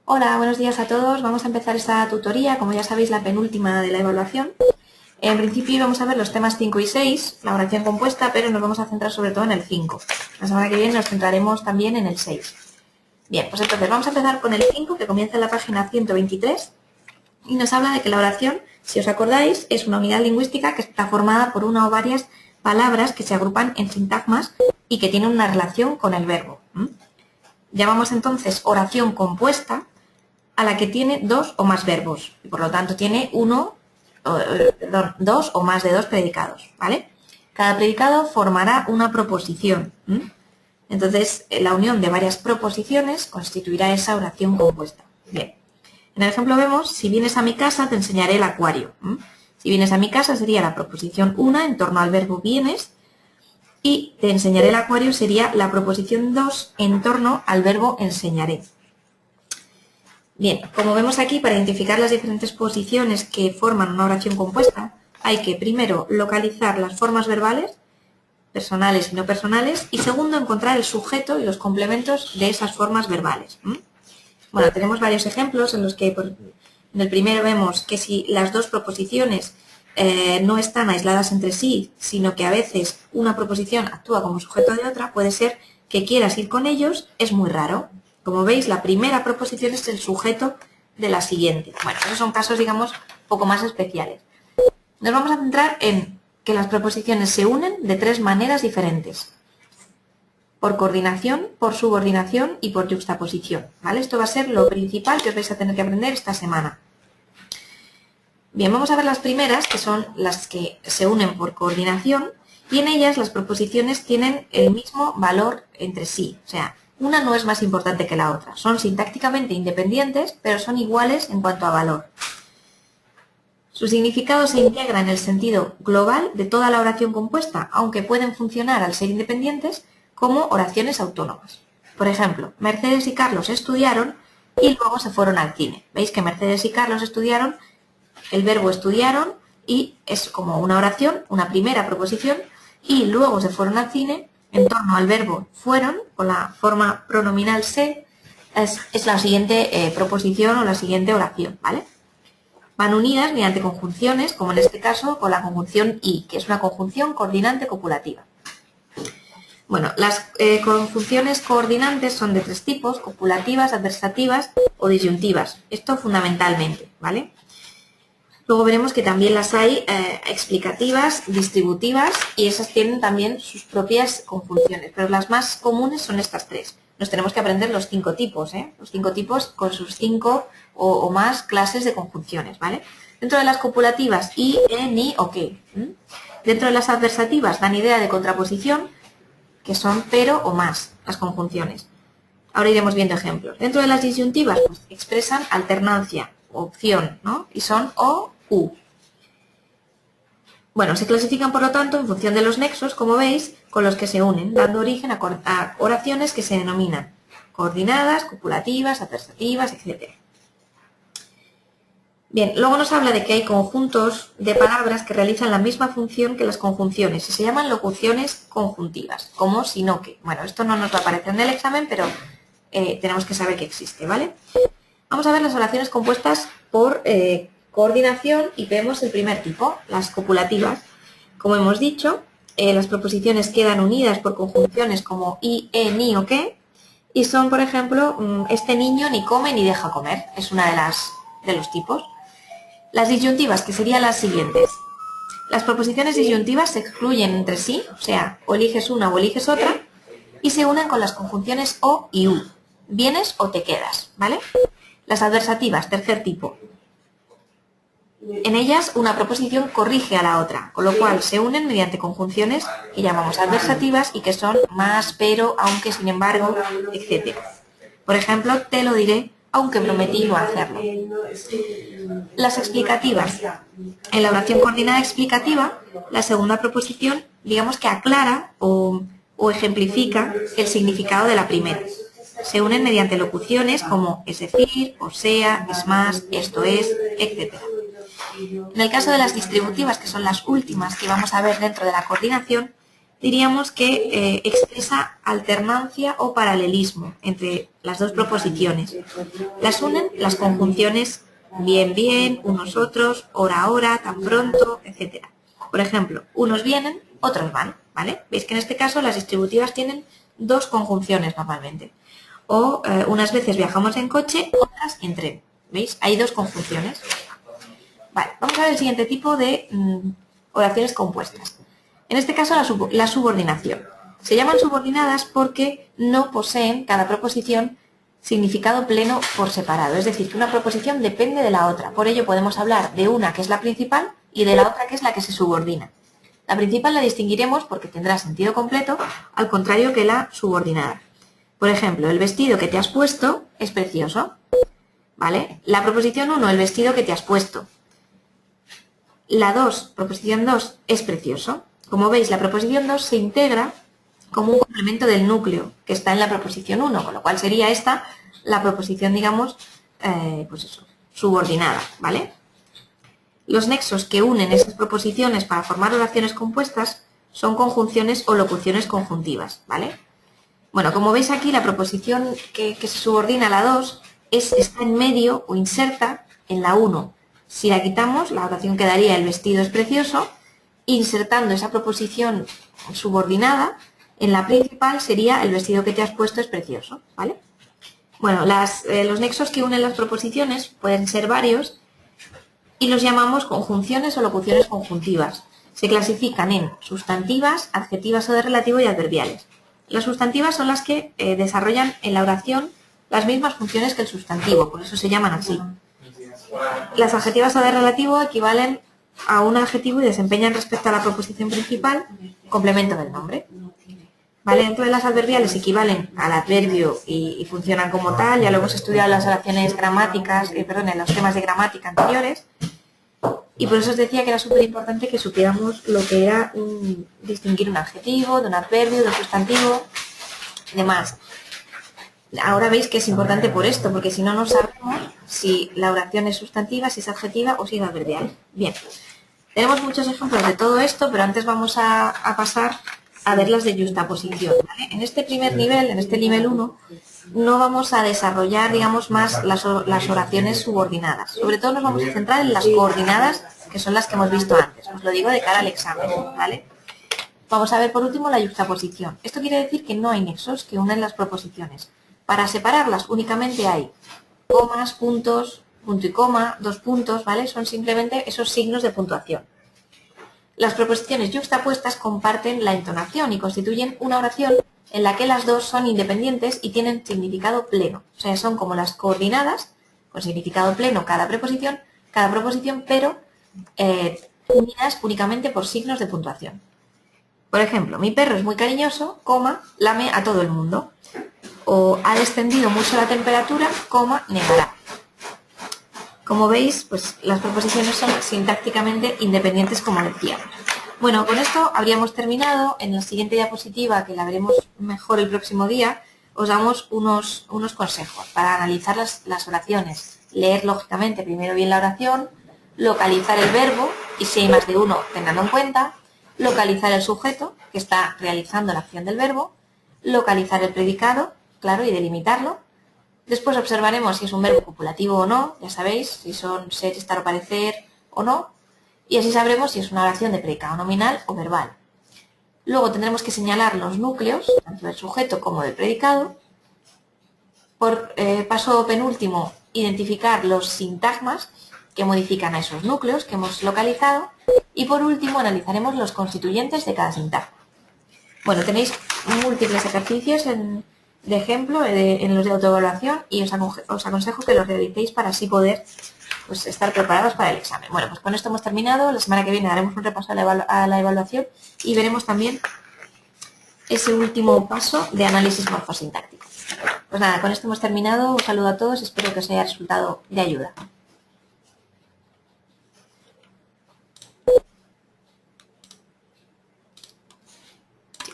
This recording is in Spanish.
Hola, buenos días a todos. Vamos a empezar esta tutoría, como ya sabéis, la penúltima de la evaluación. En principio vamos a ver los temas 5 y 6, la oración compuesta, pero nos vamos a centrar sobre todo en el 5. La semana que viene nos centraremos también en el 6. Bien, pues entonces vamos a empezar con el 5, que comienza en la página 123, y nos habla de que la oración, si os acordáis, es una unidad lingüística que está formada por una o varias palabras que se agrupan en sintagmas y que tienen una relación con el verbo. Llamamos entonces oración compuesta a la que tiene dos o más verbos, y por lo tanto tiene dos o más de dos predicados, ¿vale? Cada predicado formará una proposición. Entonces, la unión de varias proposiciones constituirá esa oración compuesta. Bien, en el ejemplo vemos, si vienes a mi casa te enseñaré el acuario. Si vienes a mi casa sería la proposición 1 en torno al verbo vienes, y te enseñaré el acuario sería la proposición 2 en torno al verbo enseñaré. Bien, como vemos aquí, para identificar las diferentes posiciones que forman una oración compuesta, hay que primero localizar las formas verbales, personales y no personales, y segundo encontrar el sujeto y los complementos de esas formas verbales. Bueno, tenemos varios ejemplos en los que en el primero vemos que si las dos proposiciones no están aisladas entre sí, sino que a veces una proposición actúa como sujeto de otra, puede ser que quieras ir con ellos, es muy raro. Como veis, la primera proposición es el sujeto de la siguiente. Bueno, esos son casos, digamos, un poco más especiales. Nos vamos a centrar en que las proposiciones se unen de tres maneras diferentes. Por coordinación, por subordinación y por yuxtaposición, ¿vale? Esto va a ser lo principal que os vais a tener que aprender esta semana. Bien, vamos a ver las primeras, que son las que se unen por coordinación, y en ellas las proposiciones tienen el mismo valor entre sí, o sea, una no es más importante que la otra. Son sintácticamente independientes, pero son iguales en cuanto a valor. Su significado se integra en el sentido global de toda la oración compuesta, aunque pueden funcionar al ser independientes como oraciones autónomas. Por ejemplo, Mercedes y Carlos estudiaron y luego se fueron al cine. ¿Veis que Mercedes y Carlos estudiaron? El verbo estudiaron y es como una oración, una primera proposición, y luego se fueron al cine. En torno al verbo fueron, con la forma pronominal se, es la siguiente proposición o la siguiente oración, ¿vale? Van unidas mediante conjunciones, como en este caso con la conjunción y, que es una conjunción coordinante copulativa. Bueno, las conjunciones coordinantes son de tres tipos: copulativas, adversativas o disyuntivas. Esto fundamentalmente, ¿vale? Luego veremos que también las hay explicativas, distributivas, y esas tienen también sus propias conjunciones, pero las más comunes son estas tres. Nos tenemos que aprender los 5 tipos, los 5 tipos con sus 5 o más clases de conjunciones, ¿vale? Dentro de las copulativas, y, ni o que. Dentro de las adversativas dan idea de contraposición, que son pero o más las conjunciones. Ahora iremos viendo ejemplos. Dentro de las disyuntivas, pues, expresan alternancia, opción, ¿no? Y son o, u. Bueno, se clasifican, por lo tanto, en función de los nexos, como veis, con los que se unen, dando origen a oraciones que se denominan coordinadas, copulativas, adversativas, etc. Bien, luego nos habla de que hay conjuntos de palabras que realizan la misma función que las conjunciones y se llaman locuciones conjuntivas, como sino que. Bueno, esto no nos va a aparecer en el examen, pero tenemos que saber que existe, ¿vale? Vamos a ver las oraciones compuestas por coordinación y vemos el primer tipo, las copulativas. Como hemos dicho, las proposiciones quedan unidas por conjunciones como y, ni o que, y son, por ejemplo, este niño ni come ni deja comer. Es una de los tipos. Las disyuntivas, que serían las siguientes. Las proposiciones disyuntivas se excluyen entre sí, o sea, o eliges una o eliges otra, y se unen con las conjunciones o y u. Vienes o te quedas, ¿vale? Las adversativas, tercer tipo. En ellas, una proposición corrige a la otra, con lo cual se unen mediante conjunciones que llamamos adversativas y que son más, pero, aunque, sin embargo, etc. Por ejemplo, te lo diré, aunque prometí no hacerlo. Las explicativas. En la oración coordinada explicativa, la segunda proposición, digamos que aclara o ejemplifica el significado de la primera. Se unen mediante locuciones como es decir, o sea, es más, esto es, etc. En el caso de las distributivas, que son las últimas que vamos a ver dentro de la coordinación, diríamos que expresa alternancia o paralelismo entre las dos proposiciones. Las unen las conjunciones bien, bien, unos otros, hora, hora, tan pronto, etc. Por ejemplo, unos vienen, otros van, ¿vale? Veis que en este caso las distributivas tienen dos conjunciones normalmente. O unas veces viajamos en coche, otras en tren. ¿Veis? Hay dos conjunciones. Vale, vamos a ver el siguiente tipo de oraciones compuestas. En este caso, la subordinación. Se llaman subordinadas porque no poseen cada proposición significado pleno por separado. Es decir, que una proposición depende de la otra. Por ello podemos hablar de una que es la principal y de la otra que es la que se subordina. La principal la distinguiremos porque tendrá sentido completo, al contrario que la subordinada. Por ejemplo, el vestido que te has puesto es precioso. ¿Vale? La proposición 1, el vestido que te has puesto. La 2, proposición 2, es precioso. Como veis, la proposición 2 se integra como un complemento del núcleo que está en la proposición 1, con lo cual sería esta la proposición, digamos, pues eso, subordinada, ¿vale? Los nexos que unen esas proposiciones para formar oraciones compuestas son conjunciones o locuciones conjuntivas, ¿vale? Bueno, como veis aquí, la proposición que se subordina a la 2 está en medio o inserta en la 1. Si la quitamos, la oración quedaría el vestido es precioso. Insertando esa proposición subordinada, en la principal sería el vestido que te has puesto es precioso, ¿vale? Bueno, los nexos que unen las proposiciones pueden ser varios y los llamamos conjunciones o locuciones conjuntivas. Se clasifican en sustantivas, adjetivas o de relativo y adverbiales. Las sustantivas son las que desarrollan en la oración las mismas funciones que el sustantivo, por eso se llaman así. Las adjetivas o de relativo equivalen a un adjetivo y desempeñan respecto a la proposición principal complemento del nombre. ¿Vale? Dentro de las adverbiales equivalen al adverbio y funcionan como tal, ya lo hemos estudiado en las oraciones gramáticas, en los temas de gramática anteriores, y por eso os decía que era súper importante que supiéramos lo que era distinguir un adjetivo de un adverbio, de un sustantivo y demás. Ahora veis que es importante por esto, porque si no, no sabemos si la oración es sustantiva, si es adjetiva o si es adverbial. Bien, tenemos muchos ejemplos de todo esto, pero antes vamos a pasar a ver las de yuxtaposición, ¿vale? En este primer nivel, en este nivel 1, no vamos a desarrollar, digamos, más las oraciones subordinadas. Sobre todo nos vamos a centrar en las coordinadas, que son las que hemos visto antes. Os lo digo de cara al examen, ¿vale? Vamos a ver por último la yuxtaposición. Esto quiere decir que no hay nexos que unen las proposiciones. Para separarlas únicamente hay comas, puntos, punto y coma, dos puntos, ¿vale? Son simplemente esos signos de puntuación. Las proposiciones yuxtapuestas comparten la entonación y constituyen una oración en la que las dos son independientes y tienen significado pleno. O sea, son como las coordinadas, con significado pleno cada proposición, pero unidas únicamente por signos de puntuación. Por ejemplo, mi perro es muy cariñoso, coma, lame a todo el mundo. O ha descendido mucho la temperatura, coma, negará. Como veis, pues las proposiciones son sintácticamente independientes, como decíamos. Bueno, con esto habríamos terminado. En la siguiente diapositiva, que la veremos mejor el próximo día, os damos unos consejos para analizar las oraciones. Leer lógicamente primero bien la oración, localizar el verbo, y si hay más de uno, tenganlo en cuenta, localizar el sujeto, que está realizando la acción del verbo, localizar el predicado, claro, y delimitarlo. Después observaremos si es un verbo copulativo o no, ya sabéis, si son ser, estar o parecer o no, y así sabremos si es una oración de predicado nominal o verbal. Luego tendremos que señalar los núcleos, tanto del sujeto como del predicado. Por paso penúltimo, identificar los sintagmas que modifican a esos núcleos que hemos localizado. Y por último, analizaremos los constituyentes de cada sintagma. Bueno, tenéis múltiples ejercicios de ejemplo en los de autoevaluación y os aconsejo que los realicéis para así poder pues, estar preparados para el examen. Bueno, pues con esto hemos terminado. La semana que viene daremos un repaso a la evaluación y veremos también ese último paso de análisis morfosintáctico. Pues nada, con esto hemos terminado. Un saludo a todos, espero que os haya resultado de ayuda.